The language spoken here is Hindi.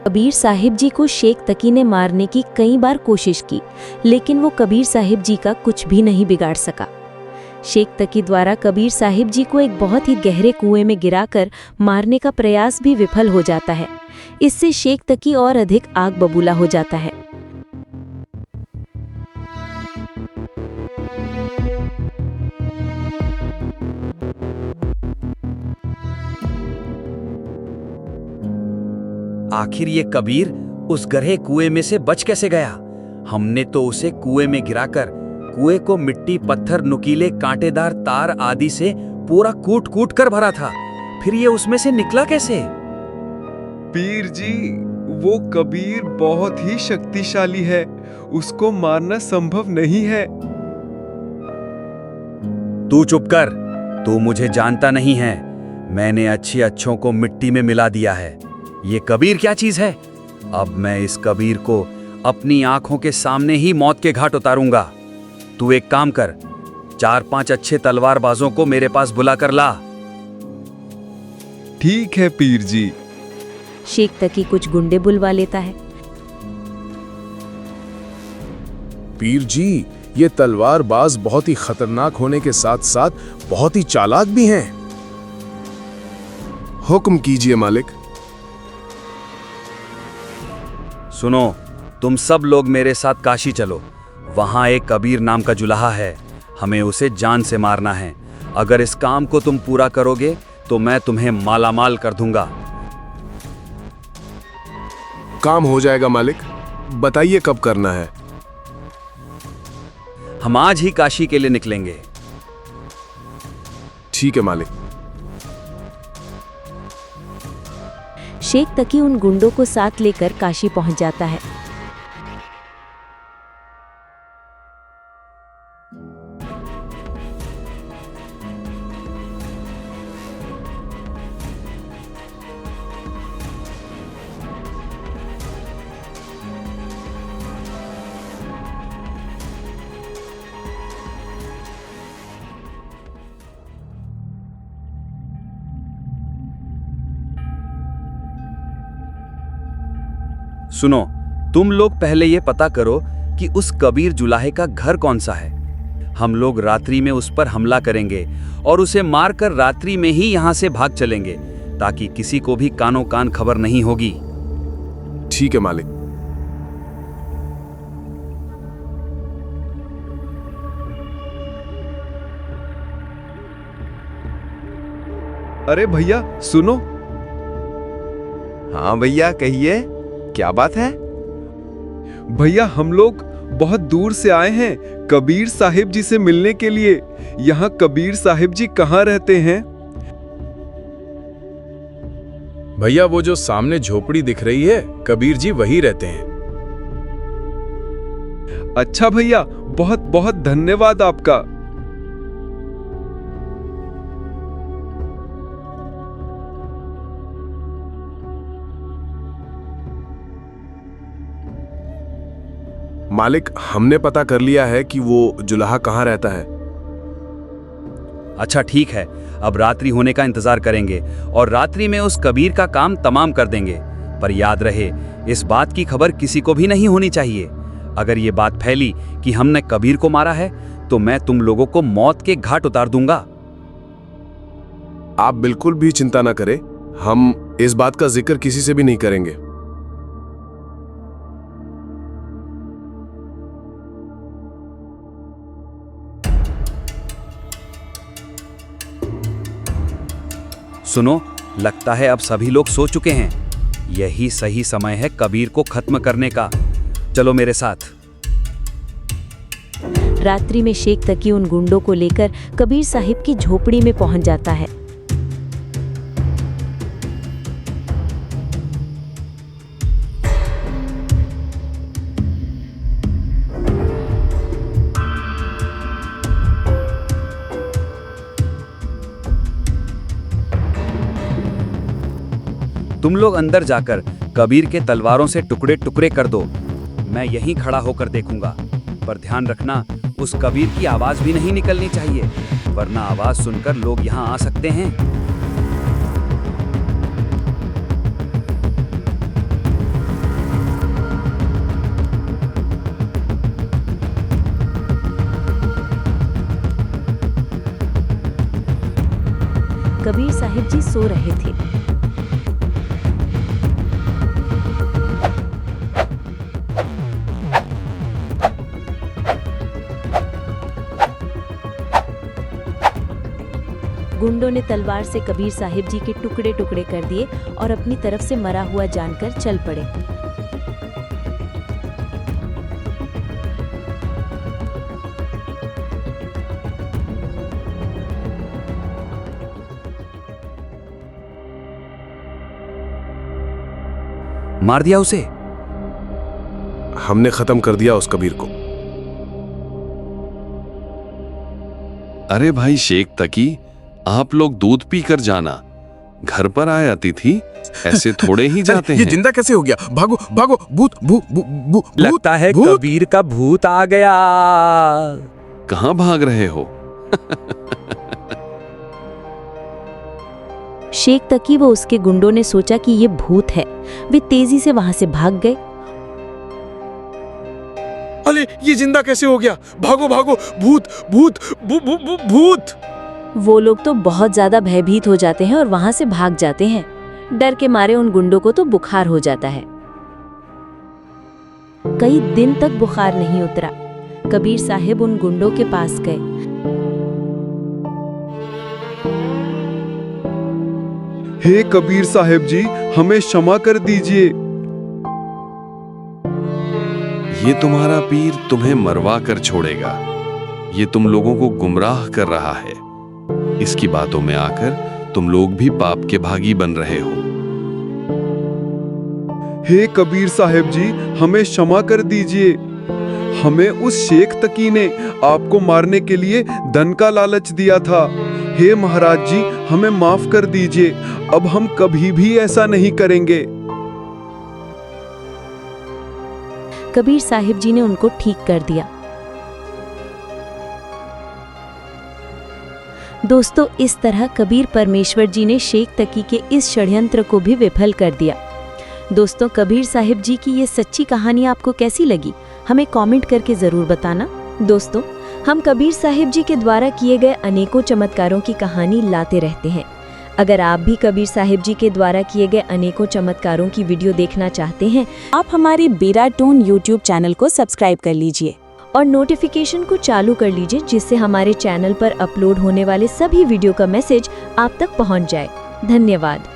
कबीर साहिब जी को शेख तकी ने मारने की कई बार कोशिश की, लेकिन वो कबीर साहिब जी का कुछ भी नहीं बिगाड़ सका। शेख तकी द्वारा कबीर साहिब जी को एक बहुत ही गहरे कुएं में गिराकर मारने का प्रयास भी विफल हो जाता है। इससे शेख तकी और अधिक आग बबूला हो जाता है। आखिर ये कबीर उस गहरे कुएं में से बच कैसे गया? हमने तो उसे कुएं में गिराकर कुएं को मिट्टी, पत्थर, नुकीले कांटेदार तार आदि से पूरा कूट कूट कर भरा था। फिर ये उसमें से निकला कैसे? पीर जी, वो कबीर बहुत ही शक्तिशाली है, उसको मारना संभव नहीं है। तू चुप कर, तू मुझे जानता नहीं है। मैंने अच्छों को मिट्टी में मिला दिया है। ये कबीर क्या चीज है? अब मैं इस कबीर को अपनी आंखों के सामने ही मौत के घाट उतारूंगा। तू एक काम कर, 4-5 अच्छे तलवारबाजों को मेरे पास बुला कर ला। ठीक है पीर जी। शेख तकी कुछ गुंडे बुलवा लेता है। पीर जी, ये तलवारबाज बहुत ही खतरनाक होने के साथ साथ बहुत ही चालाक भी हैं। हुक्म कीजिए मालिक। सुनो, तुम सब लोग मेरे साथ काशी चलो। वहां एक कबीर नाम का जुलाहा है, हमें उसे जान से मारना है। अगर इस काम को तुम पूरा करोगे तो मैं तुम्हें मालामाल कर दूंगा। काम हो जाएगा मालिक, बताइए कब करना है। हम आज ही काशी के लिए निकलेंगे। ठीक है मालिक। शेख तकी उन गुंडों को साथ लेकर काशी पहुंच जाता है। सुनो, तुम लोग पहले ये पता करो कि उस कबीर जुलाहे का घर कौन सा है। हम लोग रात्रि में उस पर हमला करेंगे और उसे मारकर रात्रि में ही यहां से भाग चलेंगे, ताकि किसी को भी कानो कान खबर नहीं होगी। ठीक है मालिक। अरे भैया सुनो। हाँ भैया कहिए, क्या बात है? भैया हम लोग बहुत दूर से आए हैं कबीर साहिब जी से मिलने के लिए। यहाँ कबीर साहिब जी कहाँ रहते हैं? भैया वो जो सामने झोपड़ी दिख रही है, कबीर जी वही रहते हैं। अच्छा भैया, बहुत बहुत धन्यवाद आपका। मालिक, हमने पता कर लिया है कि वो जुलाहा कहाँ रहता है। अच्छा ठीक है, अब रात्रि होने का इंतजार करेंगे और रात्रि में उस कबीर का काम तमाम कर देंगे। पर याद रहे, इस बात की खबर किसी को भी नहीं होनी चाहिए। अगर ये बात फैली कि हमने कबीर को मारा है तो मैं तुम लोगों को मौत के घाट उतार दूंगा। आप बिल्कुल भी चिंता ना करें, हम इस बात का जिक्र किसी से भी नहीं करेंगे। सुनो, लगता है अब सभी लोग सो चुके हैं। यही सही समय है कबीर को खत्म करने का। चलो मेरे साथ। रात्रि में शेख तकी उन गुंडों को लेकर कबीर साहिब की झोपड़ी में पहुंच जाता है। तुम लोग अंदर जाकर कबीर के तलवारों से टुकड़े टुकड़े कर दो। मैं यहीं खड़ा होकर देखूंगा। पर ध्यान रखना, उस कबीर की आवाज भी नहीं निकलनी चाहिए, वरना आवाज सुनकर लोग यहां आ सकते हैं। कबीर साहिब जी सो रहे थे। गुंडों ने तलवार से कबीर साहिब जी के टुकड़े टुकड़े कर दिए और अपनी तरफ से मरा हुआ जानकर चल पड़े। मार दिया उसे? हमने खत्म कर दिया उस कबीर को। अरे भाई शेख तकी, आप लोग दूध पीकर जाना, घर पर आए अतिथि ऐसे थोड़े ही जाते ये हैं। जिंदा कैसे हो गया? भागो भागो, भूत भूत भूत। लगता है भूत। कबीर का भूत आ गया। कहाँ भाग रहे हो? शेख तकी व उसके गुंडों ने सोचा कि ये भूत है। वे तेजी से वहां से भाग गए। अरे ये जिंदा कैसे हो गया? भागो भागो, भूत भूत भूत। वो लोग तो बहुत ज्यादा भयभीत हो जाते हैं और वहां से भाग जाते हैं। डर के मारे उन गुंडों को तो बुखार हो जाता है। कई दिन तक बुखार नहीं उतरा। कबीर साहिब उन गुंडों के पास गए। हे कबीर साहिब जी, हमें क्षमा कर दीजिए। ये तुम्हारा पीर तुम्हें मरवा कर छोड़ेगा। ये तुम लोगों को गुमराह कर रहा है। इसकी बातों में आकर तुम लोग भी पाप के भागी बन रहे हो। हे कबीर साहिब जी, हमें क्षमा कर दीजिए। हमें उस शेख तकी ने आपको मारने के लिए धन का लालच दिया था। हे महाराज जी, हमें माफ कर दीजिए। अब हम कभी भी ऐसा नहीं करेंगे। कबीर साहिब जी ने उनको ठीक कर दिया। दोस्तों, इस तरह कबीर परमेश्वर जी ने शेख तकी के इस षड्यंत्र को भी विफल कर दिया। दोस्तों, कबीर साहिब जी की ये सच्ची कहानी आपको कैसी लगी, हमें कमेंट करके जरूर बताना। दोस्तों, हम कबीर साहिब जी के द्वारा किए गए अनेकों चमत्कारों की कहानी लाते रहते हैं। अगर आप भी कबीर साहिब जी के द्वारा किए गए अनेकों चमत्कारों की वीडियो देखना चाहते हैं, आप हमारे बेरा टोन यूट्यूब चैनल को सब्सक्राइब कर लीजिए और नोटिफिकेशन को चालू कर लीजिए, जिससे हमारे चैनल पर अपलोड होने वाले सभी वीडियो का मैसेज आप तक पहुंच जाए। धन्यवाद।